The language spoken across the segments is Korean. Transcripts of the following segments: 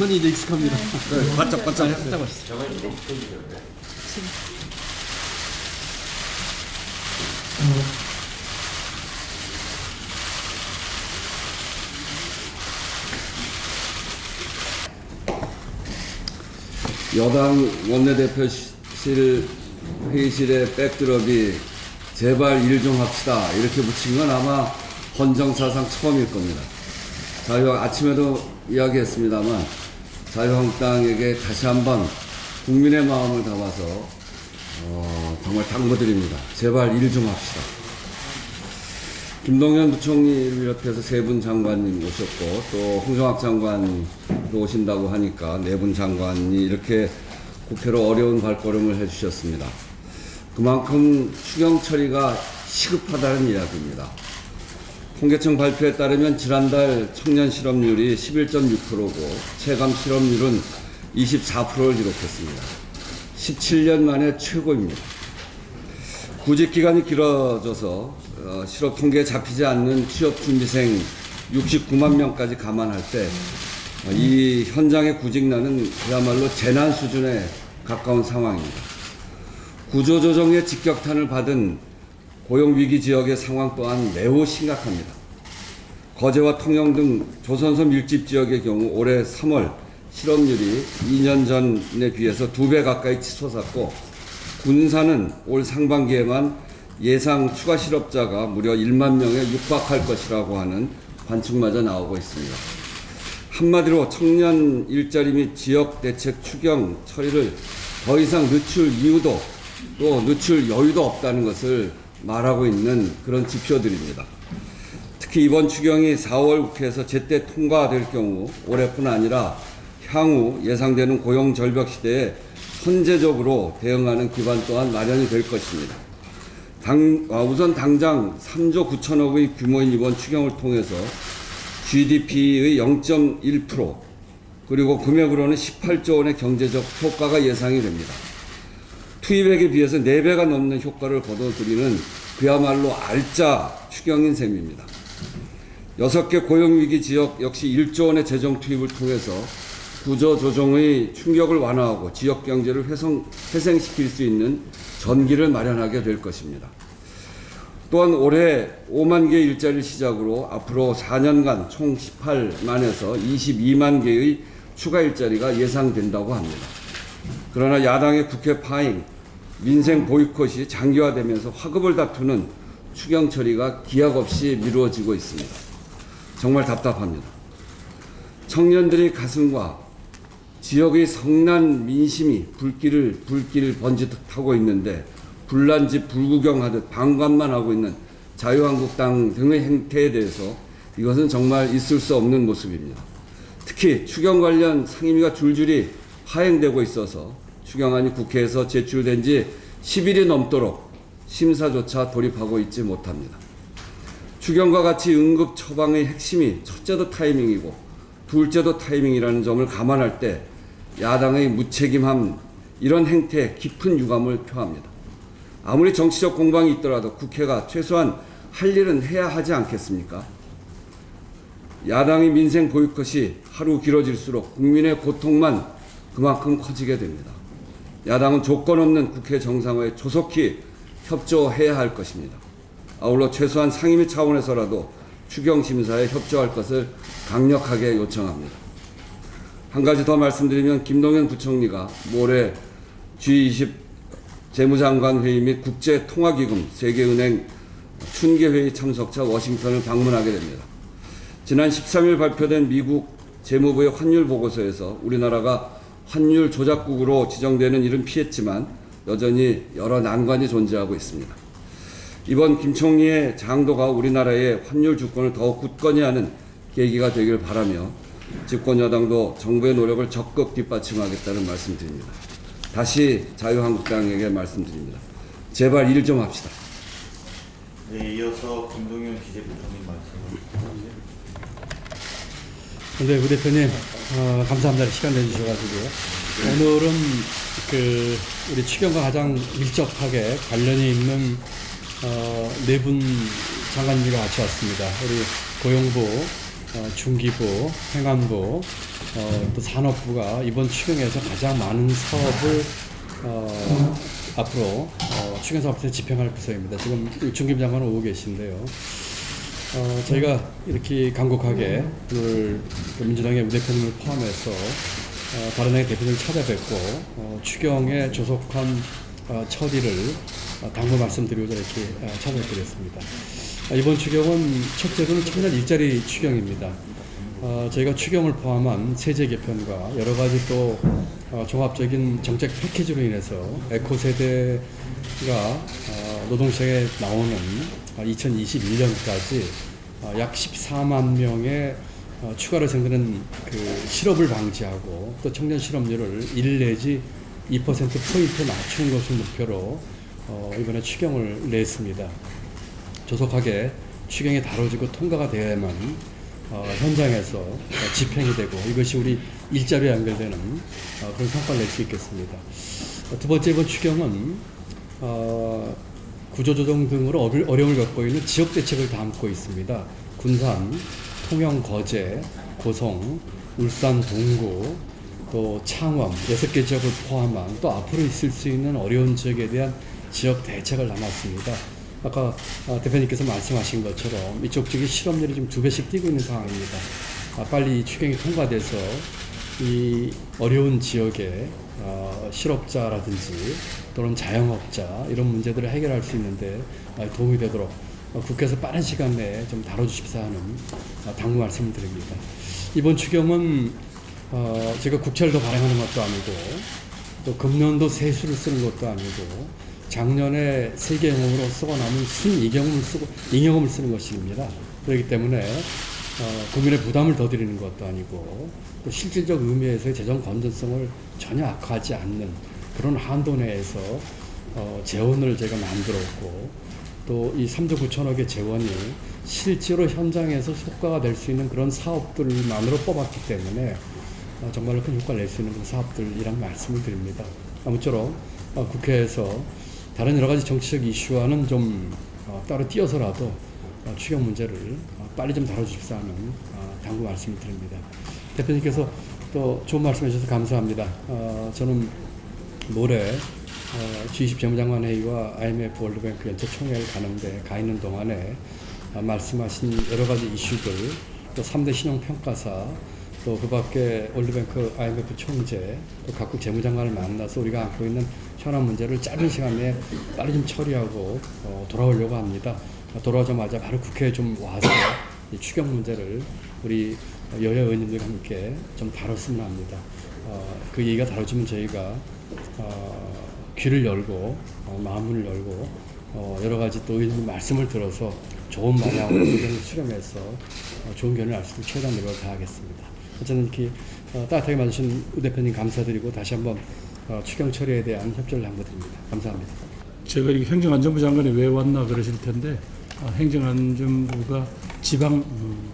손이 이제 익숙합니다. 네, 바짝바짝 살짝 맛있어. 여당 원내대표실 회의실의 백드롭이 제발 일 좀 합시다 이렇게 붙인 건 아마 헌정사상 처음일 겁니다. 아침에도 이야기했습니다만 자유한국당에게 다시 한번 국민의 마음을 담아서 정말 당부드립니다. 제발 일 좀 합시다. 김동연 부총리를 비롯해서 세 분 장관님 오셨고 또 홍정학 장관도 오신다고 하니까 네 분 장관이 이렇게 국회로 어려운 발걸음을 해주셨습니다. 그만큼 추경 처리가 시급하다는 이야기입니다. 통계청 발표에 따르면 지난달 청년 실업률이 11.6%고 체감 실업률은 24%를 기록했습니다. 17년 만에 최고입니다. 구직 기간이 길어져서 실업 통계에 잡히지 않는 취업 준비생 69만 명까지 감안할 때 이 현장의 구직난은 그야말로 재난 수준에 가까운 상황입니다. 구조조정의 직격탄을 받은 고용위기 지역의 상황 또한 매우 심각합니다. 거제와 통영 등 조선소 밀집 지역의 경우 올해 3월 실업률이 2년 전에 비해서 2배 가까이 치솟았고 군산은 올 상반기에만 예상 추가 실업자가 무려 1만 명에 육박할 것이라고 하는 관측마저 나오고 있습니다. 한마디로 청년 일자리 및 지역 대책 추경 처리를 더 이상 늦출 이유도 또 늦출 여유도 없다는 것을 말하고 있는 그런 지표들입니다. 특히 이번 추경이 4월 국회에서 제때 통과될 경우 올해뿐 아니라 향후 예상되는 고용 절벽 시대에 선제적으로 대응하는 기반 또한 마련이 될 것입니다. 우선 당장 3조 9천억의 규모인 이번 추경을 통해서 GDP의 0.1% 그리고 금액으로는 18조 원의 경제적 효과가 예상이 됩니다. 투입액에 비해서 4배가 넘는 효과를 거둬들이는 그야말로 알짜 추경인 셈입니다. 6개 고용위기 지역 역시 1조 원의 재정 투입을 통해서 구조조정의 충격을 완화하고 지역 경제를 회생시킬 수 있는 전기를 마련하게 될 것입니다. 또한 올해 5만 개 일자리를 시작으로 앞으로 4년간 총 18만에서 22만 개의 추가 일자리가 예상된다고 합니다. 그러나 야당의 국회 파행, 민생 보이콧이 장기화되면서 화급을 다투는 추경 처리가 기약 없이 미루어지고 있습니다. 정말 답답합니다. 청년들의 가슴과 지역의 성난 민심이 불길을 번지하고 있는데 불난집 불구경하듯 방관만 하고 있는 자유한국당 등의 행태에 대해서 이것은 정말 있을 수 없는 모습입니다. 특히 추경 관련 상임위가 줄줄이 하행되고 있어서 추경안이 국회에서 제출된 지 10일이 넘도록 심사조차 돌입하고 있지 못합니다. 추경과 같이 응급 처방의 핵심이 첫째도 타이밍이고 둘째도 타이밍이라는 점을 감안할 때 야당의 무책임함 이런 행태에 깊은 유감을 표합니다. 아무리 정치적 공방이 있더라도 국회가 최소한 할 일은 해야 하지 않겠습니까? 야당의 민생 보이콧이 하루 길어질수록 국민의 고통만 그만큼 커지게 됩니다. 야당은 조건 없는 국회 정상화에 조속히 협조해야 할 것입니다. 아울러 최소한 상임위 차원에서라도 추경 심사에 협조할 것을 강력하게 요청합니다. 한 가지 더 말씀드리면 김동연 부총리가 모레 G20 재무장관 회의 및 국제통화기금 세계은행 춘계회의 참석차 워싱턴을 방문하게 됩니다. 지난 13일 발표된 미국 재무부의 환율 보고서에서 우리나라가 환율 조작국으로 지정되는 일은 피했지만 여전히 여러 난관이 존재하고 있습니다. 이번 김 총리의 장도가 우리나라의 환율 주권을 더욱 굳건히 하는 계기가 되길 바라며 집권 여당도 정부의 노력을 적극 뒷받침하겠다는 말씀드립니다. 다시 자유한국당에게 말씀드립니다. 제발 일 좀 합시다. 네, 이어서 김동연 기재부총리 말씀을 네, 우 대표님 감사합니다. 시간 내주셔가지고요. 오늘은 우리 추경과 가장 밀접하게 관련이 있는 네 분 장관님과 같이 왔습니다. 우리 고용부 중기부, 행안부, 또 산업부가 이번 추경에서 가장 많은 사업을 앞으로 추경 사업에서 집행할 구성입니다. 지금 중기부 장관은 오고 계신데요. 저희가 이렇게 간곡하게 오늘 민주당의 우 대표님을 포함해서 다른 당의 대표님을 찾아뵙고 추경에 조속한 처리를 당부 말씀드리고자 이렇게 찾아뵙게 됐습니다. 이번 추경은 첫째로는 청년 일자리 추경입니다. 저희가 추경을 포함한 세제 개편과 여러 가지 또 종합적인 정책 패키지로 인해서 에코 세대가 노동시장에 나오는 2021년까지 약 14만 명의 추가로 생기는 그 실업을 방지하고 또 청년 실업률을 1 내지 2%포인트 낮추는 것을 목표로 이번에 추경을 냈습니다. 조속하게 추경이 다뤄지고 통과가 돼야만 현장에서 집행이 되고 이것이 우리 일자리에 연결되는 그런 성과를 낼 수 있겠습니다. 두 번째 이번 추경은 구조조정 등으로 어려움을 겪고 있는 지역대책을 담고 있습니다. 군산, 통영, 거제, 고성, 울산, 동구, 또 창원 6개 지역을 포함한 또 앞으로 있을 수 있는 어려운 지역에 대한 지역 대책을 담았습니다. 아까 대표님께서 말씀하신 것처럼 이쪽 지역의 실업률이 좀 2배씩 뛰고 있는 상황입니다. 빨리 이 추경이 통과돼서 이 어려운 지역의 실업자라든지 또는 자영업자 이런 문제들을 해결할 수 있는데 도움이 되도록 국회에서 빠른 시간 내에 좀 다뤄주십사 하는 당부 말씀을 드립니다. 이번 추경은 제가 국채를 더 발행하는 것도 아니고 또 금년도 세수를 쓰는 것도 아니고 작년에 세계영웅으로 쓰고 남은 잉여금을 쓰는 것입니다. 그렇기 때문에 국민의 부담을 더 드리는 것도 아니고 또 실질적 의미에서의 재정 건전성을 전혀 악화하지 않는 그런 한도 내에서 재원을 제가 만들었고 또 이 3조 9천억의 재원이 실제로 현장에서 효과가 될 수 있는 그런 사업들만으로 뽑았기 때문에 정말로 큰 효과를 낼 수 있는 그런 사업들이란 말씀을 드립니다. 아무쪼록 국회에서 다른 여러 가지 정치적 이슈와는 좀 따로 띄어서라도 추경 문제를 빨리 좀 다뤄주십사 하는 당부 말씀을 드립니다. 대표님께서 또 좋은 말씀 해주셔서 감사합니다. 저는 모레 G20 재무장관 회의와 IMF 월드뱅크 연체 총회를 가는데 가 있는 동안에 말씀하신 여러 가지 이슈들 또 3대 신용평가사 또 그 밖에 월드뱅크 IMF 총재 또 각국 재무장관을 만나서 우리가 안고 있는 현안 문제를 짧은 시간 내에 빨리 좀 처리하고 돌아오려고 합니다. 돌아오자마자 바로 국회에 좀 와서 이 추경 문제를 우리 여야 의원님들과 함께 좀 다뤘으면 합니다. 그 얘기가 다뤄지면 저희가 귀를 열고 마음을 열고 여러 가지 또 의원님 말씀을 들어서 좋은 방향으로 의견을 수렴해서 좋은 견해를 알 수 있도록 최대한 노력을 다하겠습니다. 어쨌든 이렇게 따뜻하게 맞으신 우 대표님 감사드리고 다시 한번 추경 처리에 대한 협조를 당부드립니다. 감사합니다. 제가 이 행정안전부 장관이 왜 왔나 그러실 텐데 행정안전부가 지방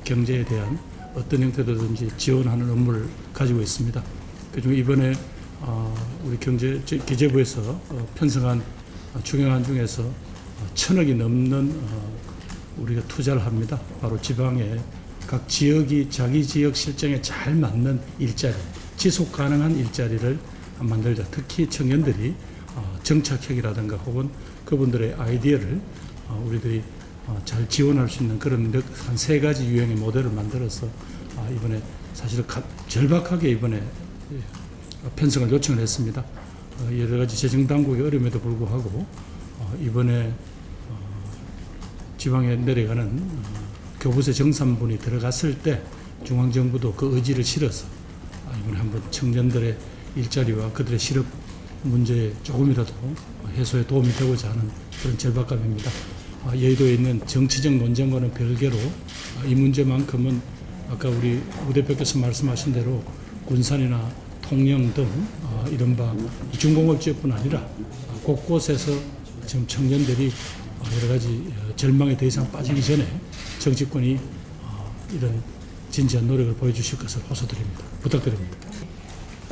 경제에 대한 어떤 형태로든지 지원하는 업무를 가지고 있습니다. 그중에 이번에 우리 기재부에서 편성한 추경안 중에서 1,000억이 넘는 우리가 투자를 합니다. 바로 지방에 각 지역이 자기 지역 실정에 잘 맞는 일자리, 지속 가능한 일자리를 만들자. 특히 청년들이 정착형이라든가 혹은 그분들의 아이디어를 우리들이 잘 지원할 수 있는 그런 한 3가지 유형의 모델을 만들어서 이번에 사실 절박하게 이번에 편성을 요청을 했습니다. 여러 가지 재정당국의 어려움에도 불구하고 이번에 지방에 내려가는 교부세 정산분이 들어갔을 때 중앙정부도 그 의지를 실어서 이번에 한번 청년들의 일자리와 그들의 실업 문제에 조금이라도 해소에 도움이 되고자 하는 그런 절박감입니다. 여의도에 있는 정치적 논쟁과는 별개로 이 문제만큼은 아까 우리 우 대표께서 말씀하신 대로 군산이나 통영 등 이른바 중공업 지역뿐 아니라 곳곳에서 지금 청년들이 여러 가지 절망에 더 이상 빠지기 전에 정치권이 이런 진지한 노력을 보여주실 것을 호소드립니다. 부탁드립니다.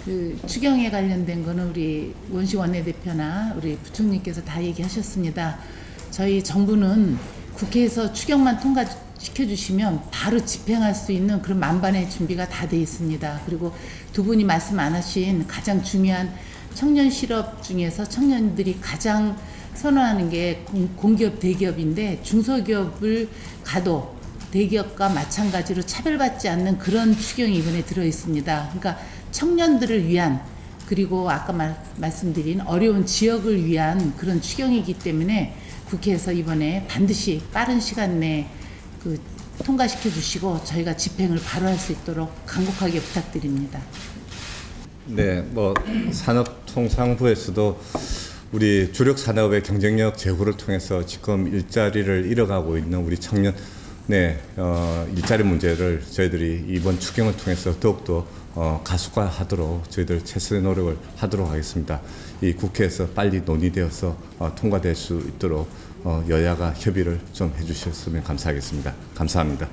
그 추경에 관련된 거는 우리 원시 원내대표나 우리 부총리께서 다 얘기하셨습니다. 저희 정부는 국회에서 추경만 통과시켜 시켜주시면 바로 집행할 수 있는 그런 만반의 준비가 다 돼 있습니다. 그리고 두 분이 말씀 안 하신 가장 중요한 청년 실업 중에서 청년들이 가장 선호하는 게 공기업, 대기업인데 중소기업을 가도 대기업과 마찬가지로 차별받지 않는 그런 추경이 이번에 들어 있습니다. 그러니까 청년들을 위한 그리고 아까 말씀드린 어려운 지역을 위한 그런 추경이기 때문에 국회에서 이번에 반드시 빠른 시간 내에 통과시켜 주시고 저희가 집행을 바로 할 수 있도록 간곡하게 부탁드립니다. 네, 산업통상부에서도 우리 주력 산업의 경쟁력 제고를 통해서 지금 일자리를 잃어가고 있는 우리 청년의 일자리 문제를 저희들이 이번 추경을 통해서 더욱더 가속화하도록 저희들 최선의 노력을 하도록 하겠습니다. 이 국회에서 빨리 논의되어서 통과될 수 있도록 여야가 협의를 좀 해주셨으면 감사하겠습니다. 감사합니다.